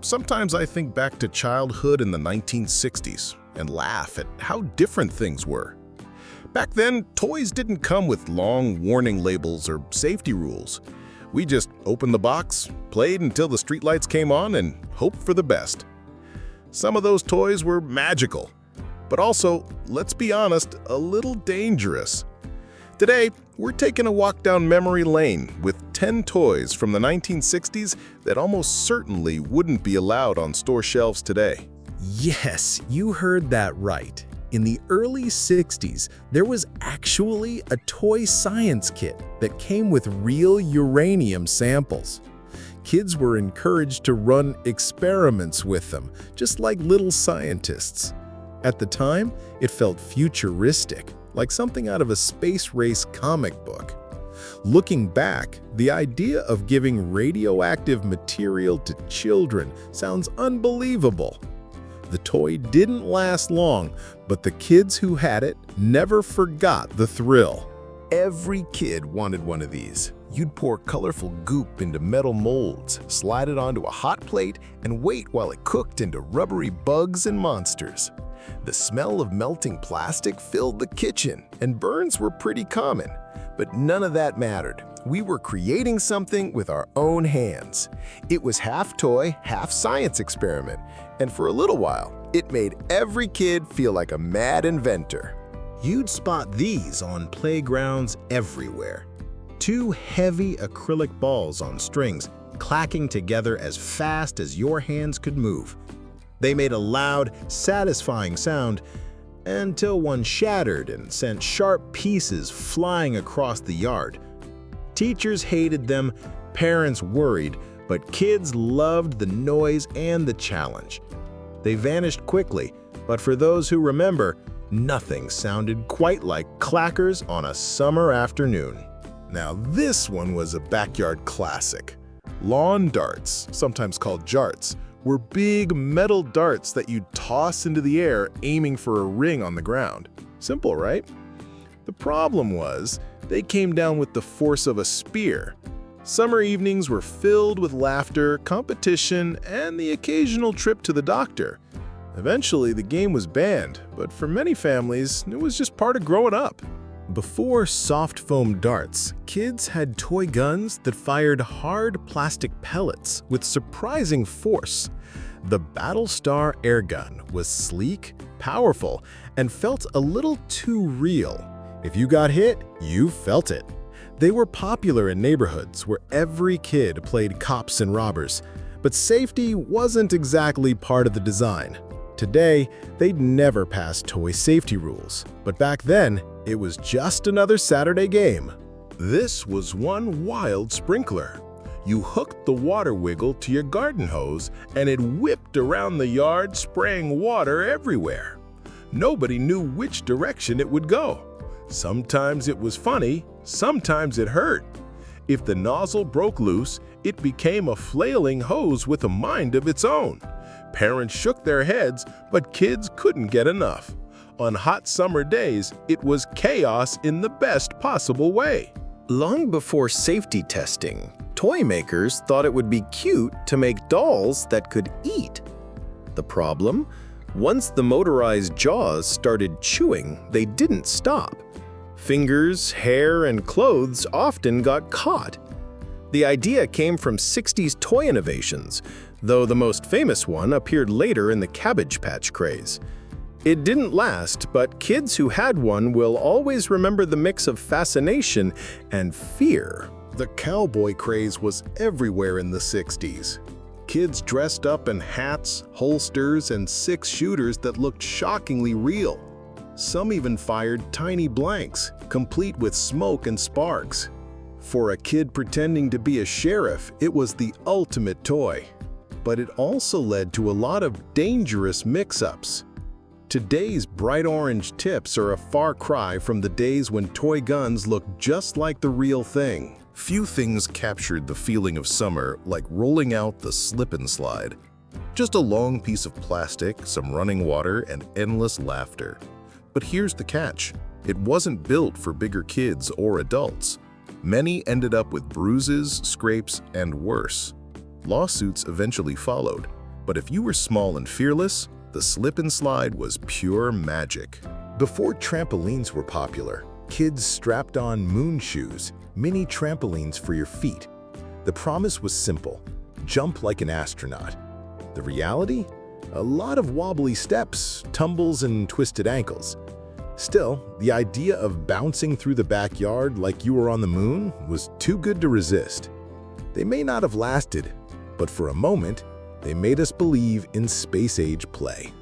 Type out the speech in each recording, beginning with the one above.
Sometimes I think back to childhood in the 1960s and laugh at how different things were. Back then, toys didn't come with long warning labels or safety rules. We just opened the box, played until the streetlights came on, and hoped for the best. Some of those toys were magical, but also, let's be honest, a little dangerous. Today, we're taking a walk down memory lane with 10 toys from the 1960s that almost certainly wouldn't be allowed on store shelves today. Yes, you heard that right. In the early 60s, there was actually a toy science kit that came with real uranium samples. Kids were encouraged to run experiments with them, just like little scientists. At the time, it felt futuristic, like something out of a space race comic book. Looking back, the idea of giving radioactive material to children sounds unbelievable. The toy didn't last long, but the kids who had it never forgot the thrill. Every kid wanted one of these. You'd pour colorful goop into metal molds, slide it onto a hot plate, and wait while it cooked into rubbery bugs and monsters. The smell of melting plastic filled the kitchen, and burns were pretty common. But none of that mattered. We were creating something with our own hands. It was half toy, half science experiment, and for a little while, it made every kid feel like a mad inventor. You'd spot these on playgrounds everywhere. Two heavy acrylic balls on strings, clacking together as fast as your hands could move. They made a loud, satisfying sound until one shattered and sent sharp pieces flying across the yard. Teachers hated them, parents worried, but kids loved the noise and the challenge. They vanished quickly, but for those who remember, nothing sounded quite like clackers on a summer afternoon. Now this one was a backyard classic. Lawn darts, sometimes called jarts, were big metal darts that you'd toss into the air aiming for a ring on the ground. Simple, right? The problem was, they came down with the force of a spear. Summer evenings were filled with laughter, competition, and the occasional trip to the doctor. Eventually, the game was banned, but for many families, it was just part of growing up. Before soft foam darts, kids had toy guns that fired hard plastic pellets with surprising force. The Battlestar air gun was sleek, powerful, and felt a little too real. If you got hit, you felt it. They were popular in neighborhoods where every kid played cops and robbers, but safety wasn't exactly part of the design. Today, they'd never pass toy safety rules, but back then, it was just another Saturday game. This was one wild sprinkler. You hooked the water wiggle to your garden hose, and it whipped around the yard, spraying water everywhere. Nobody knew which direction it would go. Sometimes it was funny, sometimes it hurt. If the nozzle broke loose, it became a flailing hose with a mind of its own. Parents shook their heads, but kids couldn't get enough. On hot summer days, it was chaos in the best possible way. Long before safety testing, toy makers thought it would be cute to make dolls that could eat. The problem? Once the motorized jaws started chewing, they didn't stop. Fingers, hair, and clothes often got caught. The idea came from 60s toy innovations, though the most famous one appeared later in the Cabbage Patch craze. It didn't last, but kids who had one will always remember the mix of fascination and fear. The cowboy craze was everywhere in the 60s. Kids dressed up in hats, holsters, and six-shooters that looked shockingly real. Some even fired tiny blanks, complete with smoke and sparks. For a kid pretending to be a sheriff, it was the ultimate toy. But it also led to a lot of dangerous mix-ups. Today's bright orange tips are a far cry from the days when toy guns looked just like the real thing. Few things captured the feeling of summer like rolling out the slip and slide. Just a long piece of plastic, some running water, and endless laughter. But here's the catch. It wasn't built for bigger kids or adults. Many ended up with bruises, scrapes, and worse. Lawsuits eventually followed, but if you were small and fearless, the slip and slide was pure magic. Before trampolines were popular, kids strapped on moon shoes, mini trampolines for your feet. The promise was simple: jump like an astronaut. The reality? A lot of wobbly steps, tumbles, and twisted ankles. Still, the idea of bouncing through the backyard like you were on the moon was too good to resist. They may not have lasted, but for a moment, they made us believe in space-age play.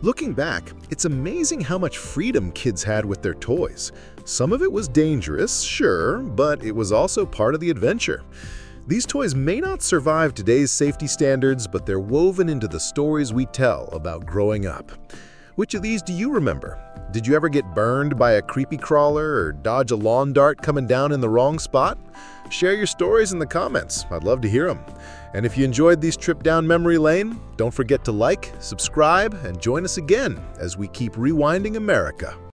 Looking back, it's amazing how much freedom kids had with their toys. Some of it was dangerous, sure, but it was also part of the adventure. These toys may not survive today's safety standards, but they're woven into the stories we tell about growing up. Which of these do you remember? Did you ever get burned by a creepy crawler or dodge a lawn dart coming down in the wrong spot? Share your stories in the comments. I'd love to hear them. And if you enjoyed this trip down memory lane, don't forget to like, subscribe, and join us again as we keep rewinding America.